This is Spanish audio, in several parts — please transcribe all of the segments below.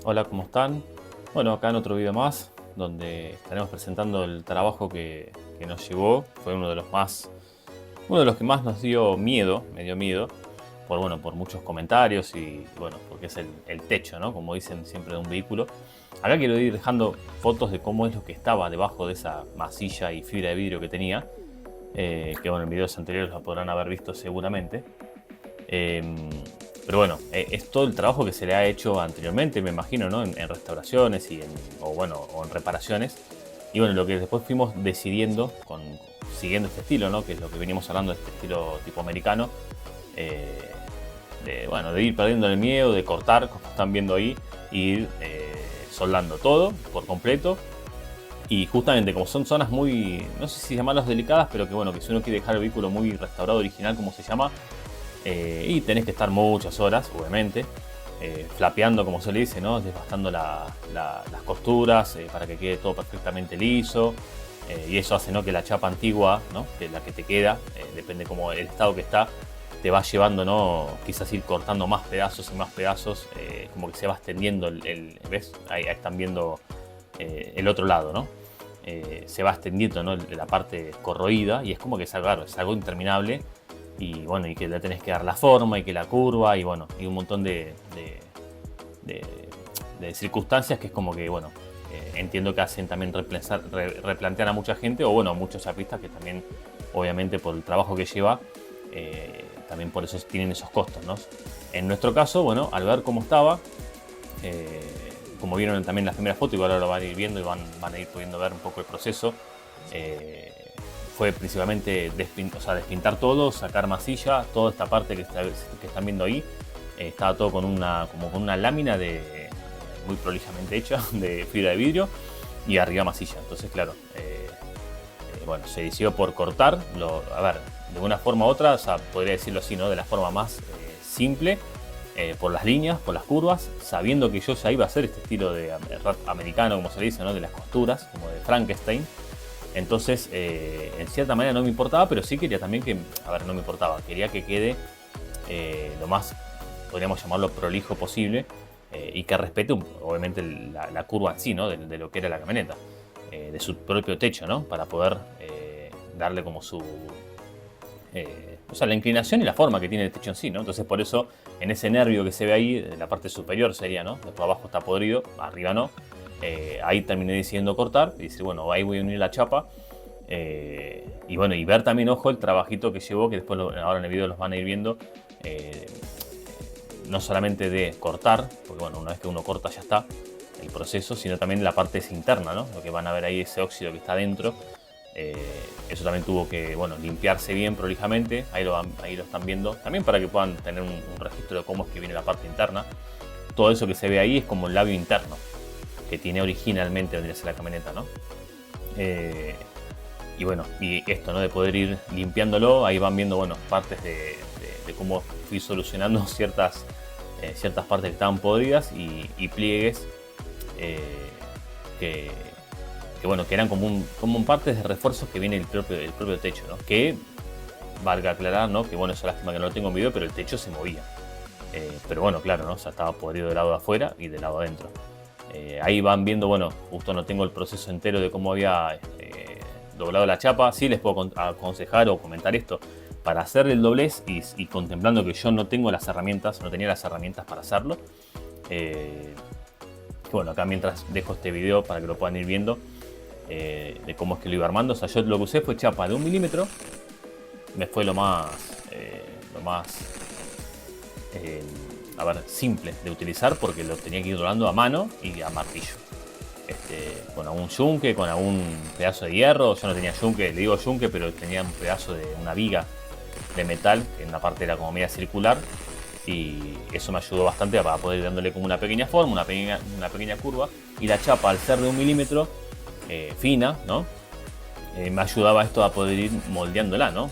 Hola, ¿cómo están? Bueno, acá en otro video más, donde estaremos presentando el trabajo que nos llevó. Fue uno de los que más nos dio miedo, me dio miedo, por muchos comentarios y bueno, porque es el techo, ¿no? Como dicen siempre de un vehículo. Acá quiero ir dejando fotos de cómo es lo que estaba debajo de esa masilla y fibra de vidrio que tenía, que bueno, en videos anteriores lo podrán haber visto seguramente. Em, pero bueno, es todo el trabajo que se le ha hecho anteriormente, me imagino, ¿no? En restauraciones o en reparaciones. Y bueno, lo que después fuimos decidiendo, siguiendo este estilo, ¿no? Que es lo que venimos hablando, este estilo tipo americano. eh, de ir perdiendo el miedo, de cortar, como están viendo ahí, e ir soldando todo por completo. Y justamente como son zonas muy, no sé si llamarlas delicadas, pero que bueno, que si uno quiere dejar el vehículo muy restaurado, original, como se llama, y tenés que estar muchas horas, obviamente, flapeando, como se le dice, ¿no? Desbastando las costuras para que quede todo perfectamente liso. Y eso hace, ¿no?, que la chapa antigua, ¿no?, que la que te queda, depende como el estado que está, te va llevando, ¿no? Quizás ir cortando más pedazos y más pedazos, como que se va extendiendo ¿ves? Ahí están viendo el otro lado, ¿no? Se va extendiendo, ¿no?, la parte corroída y es como que es algo interminable. Y bueno, y que le tenés que dar la forma y que la curva y bueno, y un montón de- de circunstancias que es como que, bueno, entiendo que hacen también replantear a mucha gente o bueno, a muchos chapistas que también, obviamente por el trabajo que lleva, también por eso tienen esos costos, ¿no? En nuestro caso, bueno, al ver cómo estaba, eh, como vieron también en las primeras fotos, igual ahora lo van a ir viendo y van a ir pudiendo ver un poco el proceso. eh, Fue principalmente despintar todo, sacar masilla, toda esta parte que están viendo ahí. Estaba todo como con una lámina muy prolijamente hecha de fibra de vidrio y arriba masilla. Entonces, claro, bueno, se decidió por cortar. A ver, de una forma u otra, o sea, podría decirlo así, ¿no? De la forma más simple, por las líneas, por las curvas, sabiendo que yo ya iba a hacer este estilo de rap americano, como se le dice, ¿no? De las costuras, como de Frankenstein. Entonces, en cierta manera no me importaba, pero sí quería también que, a ver, no me importaba, quería que quede lo más, podríamos llamarlo, prolijo posible, y que respete, obviamente, la curva en sí, ¿no? De lo que era la camioneta, de su propio techo, ¿no? Para poder darle como o sea, la inclinación y la forma que tiene el techo en sí, ¿no? Entonces, por eso, en ese nervio que se ve ahí, en la parte superior sería, ¿no? Después abajo está podrido, arriba no. Ahí terminé decidiendo cortar y decir, bueno, ahí voy a unir la chapa. Y bueno, y ver también, ojo, el trabajito que llevó, que después ahora en el video los van a ir viendo. eh, no solamente de cortar, porque bueno, una vez que uno corta ya está el proceso, sino también la parte interna, ¿no? Lo que van a ver ahí, ese óxido que está dentro. Eso también tuvo que, bueno, limpiarse bien prolijamente. Ahí lo están viendo. También para que puedan tener un registro de cómo es que viene la parte interna. Todo eso que se ve ahí es como el labio interno que tiene originalmente vendría a ser la camioneta, ¿no? Eh, y bueno, y esto, ¿no? De poder ir limpiándolo, ahí van viendo, bueno, partes de cómo fui solucionando ciertas partes que estaban podridas y pliegues eh, que, bueno, que eran como partes de refuerzos que viene el propio techo, ¿no? Que, valga aclarar, ¿no? Que bueno, es lástima que no lo tengo en video, pero el techo se movía. Pero bueno, claro, ¿no? O sea, estaba podrido del lado de afuera y del lado de adentro. Ahí van viendo, bueno, justo no tengo el proceso entero de cómo había doblado la chapa. Sí les puedo aconsejar o comentar esto. Para hacer el doblez y contemplando que yo no tengo las herramientas, no tenía las herramientas para hacerlo. Bueno, acá mientras dejo este video para que lo puedan ir viendo de cómo es que lo iba armando. O sea, yo lo que usé fue chapa de 1 milímetro. Me fue lo más eh, a ver, simple de utilizar porque lo tenía que ir doblando a mano y a martillo. Con algún yunque, con algún pedazo de hierro. Yo no tenía yunque, le digo yunque, pero tenía un pedazo de una viga de metal, que en una parte era como media circular. Y eso me ayudó bastante para poder ir dándole como una pequeña forma, una pequeña curva. Y la chapa, al ser de 1 milímetro, fina, ¿no? Me ayudaba esto a poder ir moldeándola, ¿no?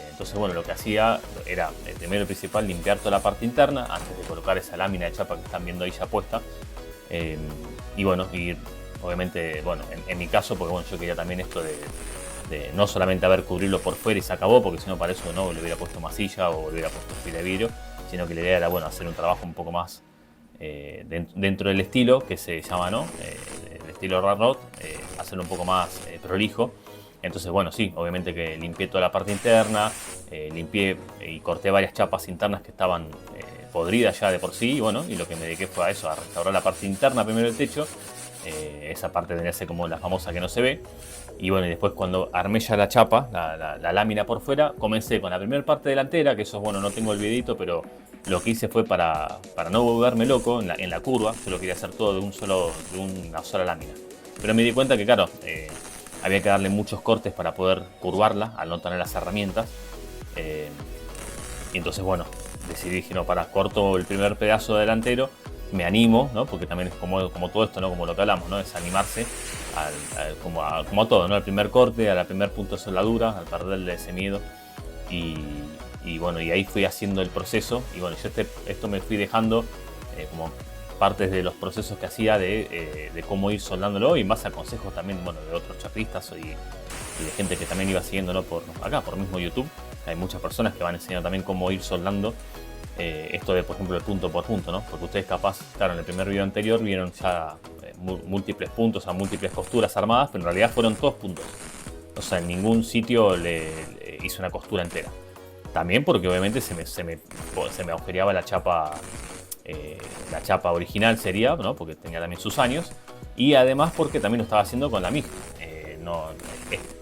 Entonces, bueno, lo que hacía era, primero y principal, limpiar toda la parte interna antes de colocar esa lámina de chapa que están viendo ahí ya puesta. Y bueno, obviamente, bueno, en mi caso, porque bueno, yo quería también esto de no solamente cubrirlo por fuera y se acabó, porque si no para eso no le hubiera puesto masilla o le hubiera puesto fibra de vidrio, sino que la idea era, bueno, hacer un trabajo un poco más dentro del estilo que se llama, ¿no? El estilo Rat Rod, hacerlo un poco más prolijo. Entonces, bueno, sí, obviamente que limpié toda la parte interna, limpié y corté varias chapas internas que estaban podridas ya de por sí, y bueno, y lo que me dediqué fue a eso, a restaurar la parte interna primero del techo. Esa parte tenía que ser como la famosa que no se ve. Y bueno, y después cuando armé ya la chapa, la lámina por fuera, comencé con la primera parte delantera, que eso, bueno, no tengo el videito, pero lo que hice fue para no volverme loco en la curva. Yo lo quería hacer todo de una sola lámina. Pero me di cuenta que, claro, había que darle muchos cortes para poder curvarla al no tener las herramientas. Y entonces, bueno, dije, no, corto el primer pedazo delantero, me animo, ¿no? Porque también es como todo esto, ¿no? Como lo que hablamos, ¿no? Es animarse como a todo, ¿no? Al primer corte, al primer punto de soldadura, al perderle ese miedo. Y bueno, y ahí fui haciendo el proceso. Y bueno, yo esto me fui dejando como partes de los procesos que hacía de cómo ir soldándolo, y más a consejos también, bueno, de otros chapistas y de gente que también iba siguiéndolo por mismo YouTube. Hay muchas personas que van enseñando también cómo ir soldando esto de, por ejemplo, el punto por punto, ¿no? Porque ustedes capaz, claro, en el primer video anterior vieron ya múltiples puntos, a múltiples costuras armadas, pero en realidad fueron todos puntos. O sea, en ningún sitio le hice una costura entera. También porque obviamente se me agujereaba la chapa original sería, ¿no? Porque tenía también sus años. Y además porque también lo estaba haciendo con la MIG.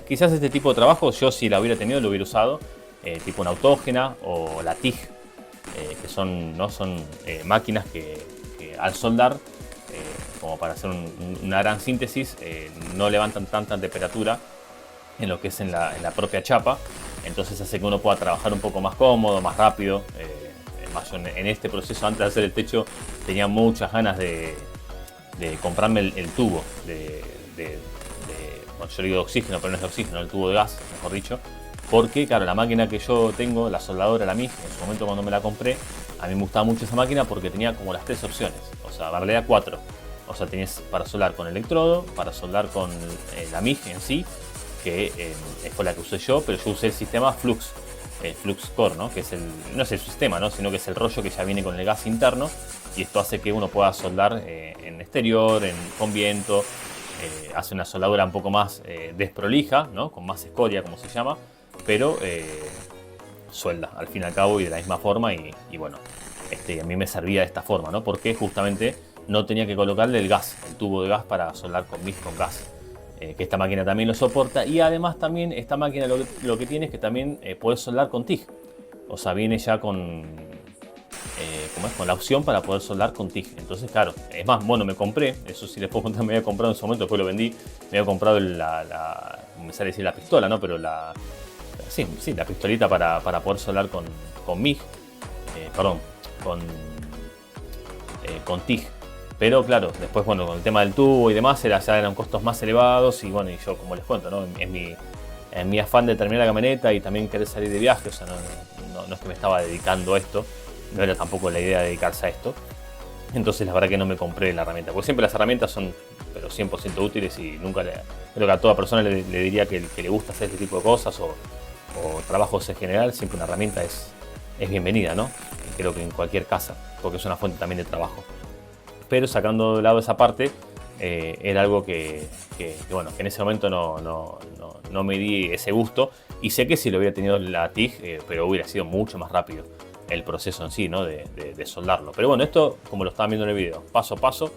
Quizás este tipo de trabajo yo, si la hubiera tenido, lo hubiera usado tipo una autógena o la TIG, que son máquinas que al soldar, como para hacer una gran síntesis, no levantan tanta temperatura en lo que es en la propia chapa. Entonces hace que uno pueda trabajar un poco más cómodo, más rápido. Más en este proceso, antes de hacer el techo, tenía muchas ganas de comprarme el tubo bueno, yo le digo de oxígeno, pero no es de oxígeno, el tubo de gas, mejor dicho. Porque, claro, la máquina que yo tengo, la soldadora, la MIG, en su momento cuando me la compré, a mí me gustaba mucho esa máquina porque tenía como las 3 opciones. O sea, en realidad 4. O sea, tenías para soldar con electrodo, para soldar con la MIG en sí, que fue la que usé yo, pero yo usé el sistema Flux. Flux Core, ¿no? Que no es el sistema, ¿no? Sino que es el rollo que ya viene con el gas interno, y esto hace que uno pueda soldar en exterior, con viento. Hace una soldadura un poco más desprolija, ¿no? Con más escoria, como se llama, pero suelda al fin y al cabo y de la misma forma. Y bueno, a mí me servía de esta forma, ¿no? Porque justamente no tenía que colocarle el tubo de gas para soldar con gas. Que esta máquina también lo soporta, y además también esta máquina lo que tiene es que también puedes soldar con TIG. O sea, viene ya con la opción para poder soldar con TIG. Entonces, claro, es más, bueno, me compré, eso sí les puedo contar, me había comprado en su momento, después lo vendí, me había comprado me sale decir la pistola, ¿no? Pero la pistolita para poder soldar con MIG, perdón, con TIG. Pero claro, después, bueno, con el tema del tubo y demás, ya eran costos más elevados. Y bueno, y yo, como les cuento, ¿no? En mi afán de terminar la camioneta y también querer salir de viaje, o sea, no es que me estaba dedicando a esto, no era tampoco la idea de dedicarse a esto. Entonces la verdad que no me compré la herramienta, porque siempre las herramientas son, pero 100% útiles, y nunca creo que a toda persona le diría que le gusta hacer este tipo de cosas o trabajos en general, siempre una herramienta es bienvenida, ¿no? Creo que en cualquier casa, porque es una fuente también de trabajo. Pero sacando de lado esa parte, era algo que bueno, que en ese momento no me di ese gusto, y sé que si lo hubiera tenido la TIG, pero hubiera sido mucho más rápido el proceso en sí, ¿no? de soldarlo. Pero bueno, esto, como lo estaban viendo en el video, paso a paso,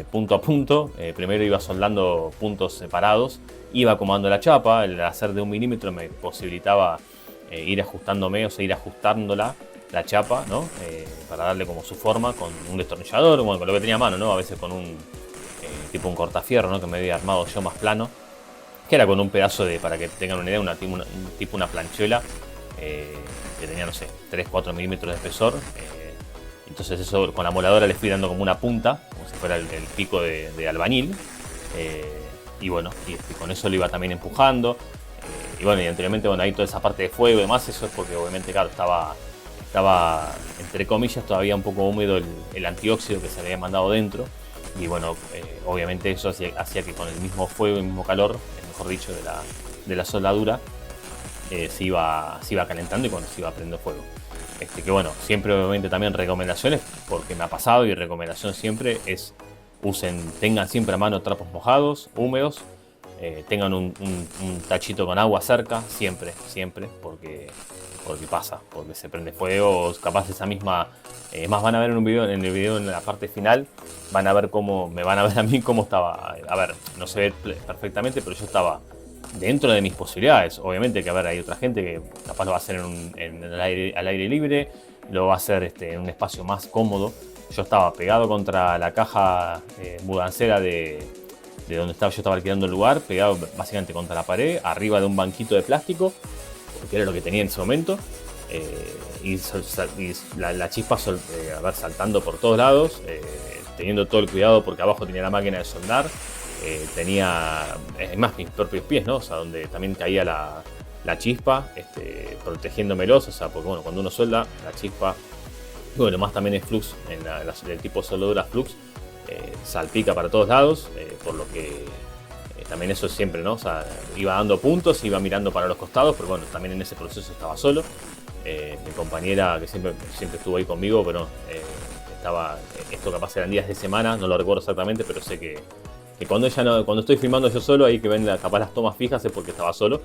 punto a punto. Primero iba soldando puntos separados, iba acomodando la chapa. El hacer de 1 milímetro me posibilitaba ir ajustándome, o sea, ir ajustándola la chapa, ¿no? Para darle como su forma con un destornillador, bueno, con lo que tenía a mano, ¿no? A veces con un cortafierro, ¿no? Que me había armado yo más plano, que era con un pedazo para que tengan una idea, una planchuela que tenía, no sé, 3-4 milímetros de espesor. Entonces eso con la moladora le fui dando como una punta, como si fuera el pico de albañil. Y bueno, y con eso lo iba también empujando. Y bueno, y anteriormente, bueno, ahí toda esa parte de fuego y demás, eso es porque obviamente, claro, estaba entre comillas todavía un poco húmedo el antióxido que se había mandado dentro. Y bueno, obviamente eso hacía que con el mismo fuego y el mismo calor, mejor dicho, de la soldadura, se iba calentando, y cuando se iba prendiendo fuego. Que bueno, siempre obviamente también recomendaciones, porque me ha pasado, y recomendación siempre es tengan siempre a mano trapos mojados, húmedos, tengan un tachito con agua cerca, siempre, siempre, porque pasa, porque se prende fuego, o capaz esa misma, más van a ver en el video en la parte final, van a ver me van a ver a mí cómo estaba, a ver, no se ve perfectamente, pero yo estaba dentro de mis posibilidades. Obviamente que, a ver, hay otra gente que capaz lo va a hacer al aire libre, lo va a hacer en un espacio más cómodo. Yo estaba pegado contra la caja mudancera de donde yo estaba alquilando el lugar, pegado básicamente contra la pared, arriba de un banquito de plástico, porque era lo que tenía en ese momento. Y la chispa a ver, saltando por todos lados, teniendo todo el cuidado porque abajo tenía la máquina de soldar. Tenía, es más, mis propios pies, ¿no? O sea, donde también caía la chispa, protegiéndomelos, o sea, porque bueno, cuando uno suelda, la chispa, bueno, más también es flux, el tipo de soldadura flux, salpica para todos lados, por lo que también eso siempre, ¿no? O sea, iba dando puntos, iba mirando para los costados, pero bueno, también en ese proceso estaba solo. Mi compañera, que siempre estuvo ahí conmigo, pero esto capaz eran días de semana, no lo recuerdo exactamente, pero sé que cuando estoy filmando yo solo, ahí que ven capaz las tomas fijas es porque estaba solo.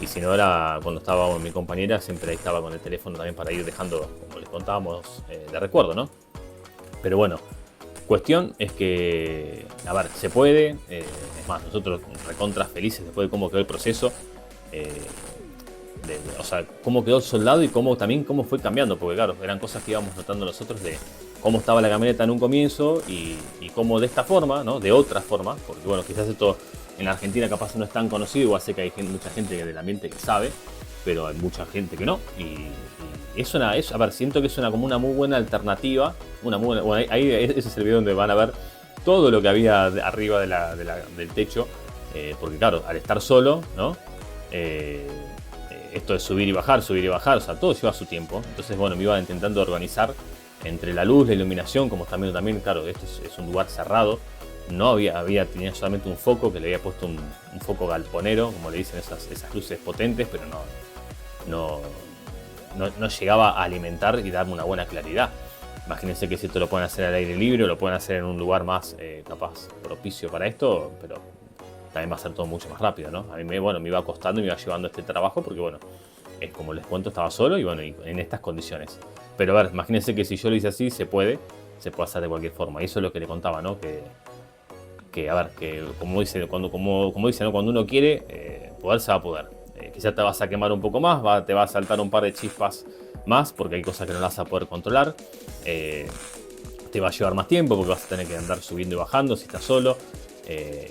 Y si no, era cuando estaba con mi compañera, siempre ahí estaba con el teléfono también para ir dejando, como les contábamos, de recuerdo, ¿no? Pero bueno, cuestión es que, a ver, se puede. Es más, nosotros recontra felices después de cómo quedó el proceso. O sea, cómo quedó el soldado y cómo fue cambiando. Porque claro, eran cosas que íbamos notando nosotros de cómo estaba la camioneta en un comienzo y cómo de esta forma, ¿no? De otra forma, porque bueno, quizás esto en la Argentina capaz no es tan conocido, igual sé que hay mucha gente del ambiente que sabe, pero hay mucha gente que no. Y a ver, siento que es como una muy buena alternativa, bueno, ahí ese es el video donde van a ver todo lo que había arriba del techo, porque claro, al estar solo, ¿no? Esto de subir y bajar, o sea, todo lleva su tiempo. Entonces, bueno, me iba intentando organizar entre la luz, la iluminación, como están viendo también, claro, esto es un lugar cerrado. No tenía solamente un foco, que le había puesto un foco galponero, como le dicen esas luces potentes, pero no llegaba a alimentar y darme una buena claridad. Imagínense que si esto lo pueden hacer al aire libre, o lo pueden hacer en un lugar más capaz propicio para esto, pero también va a ser todo mucho más rápido, ¿no? A mí me iba costando y me iba llevando este trabajo porque, bueno, como les cuento, estaba solo y bueno, y en estas condiciones. Pero a ver, imagínense que si yo lo hice así, se puede hacer de cualquier forma. Y eso es lo que le contaba, ¿no? A ver, que como dice, ¿no? Cuando uno quiere, poder se va a poder. Quizás te vas a quemar un poco más, te va a saltar un par de chispas más, porque hay cosas que no las vas a poder controlar. Te va a llevar más tiempo porque vas a tener que andar subiendo y bajando si estás solo.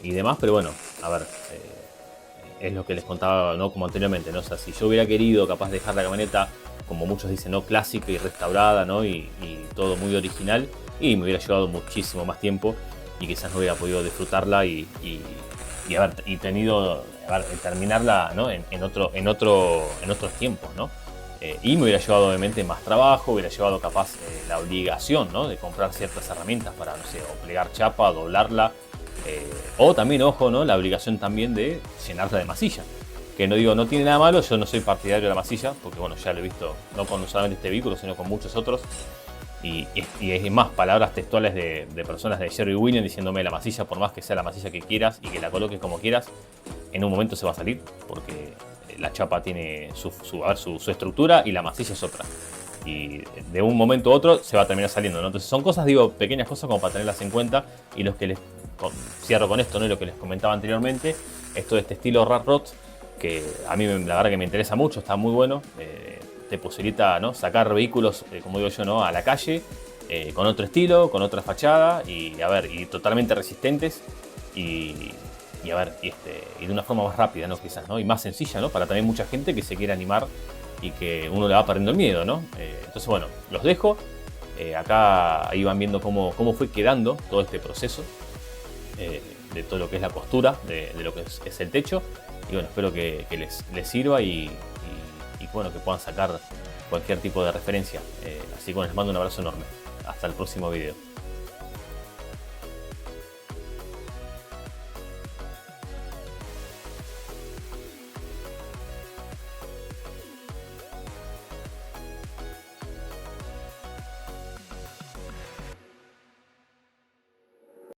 Y demás, pero bueno, a ver, es lo que les contaba, ¿no? Como anteriormente, ¿no? O sea, si yo hubiera querido capaz dejar la camioneta, como muchos dicen, ¿no? Clásica y restaurada, ¿no? Y todo muy original, y me hubiera llevado muchísimo más tiempo y quizás no hubiera podido disfrutarla y terminarla, ¿no? en otros tiempos, ¿no? Y me hubiera llevado obviamente más trabajo, hubiera llevado capaz la obligación, ¿no? De comprar ciertas herramientas para, no sé, o plegar chapa, doblarla, o también, ojo, ¿no? La obligación también de llenarla de masilla. Que no tiene nada malo, yo no soy partidario de la masilla, porque bueno, ya lo he visto, no con solamente este vehículo, sino con muchos otros. Y es más, palabras textuales de personas de Jerry Williams diciéndome: la masilla, por más que sea la masilla que quieras y que la coloques como quieras, en un momento se va a salir, porque la chapa tiene su estructura y la masilla es otra. Y de un momento a otro se va a terminar saliendo, ¿no? Entonces son cosas, pequeñas cosas como para tenerlas en cuenta. Y cierro con esto, ¿no? Lo que les comentaba anteriormente, esto de este estilo Rat Rod, que a mí la verdad que me interesa mucho, está muy bueno. Te posibilita, ¿no? Sacar vehículos, como digo yo, ¿no? A la calle, con otro estilo, con otra fachada y totalmente resistentes y de una forma más rápida, ¿no? Quizás, ¿no? Y más sencilla, ¿no? Para también mucha gente que se quiere animar y que uno le va perdiendo el miedo, ¿no? Entonces, bueno, los dejo. Acá ahí van viendo cómo fue quedando todo este proceso de todo lo que es la postura de lo que es el techo. Y bueno, espero que les sirva y bueno, que puedan sacar cualquier tipo de referencia. Así que bueno, les mando un abrazo enorme. Hasta el próximo video.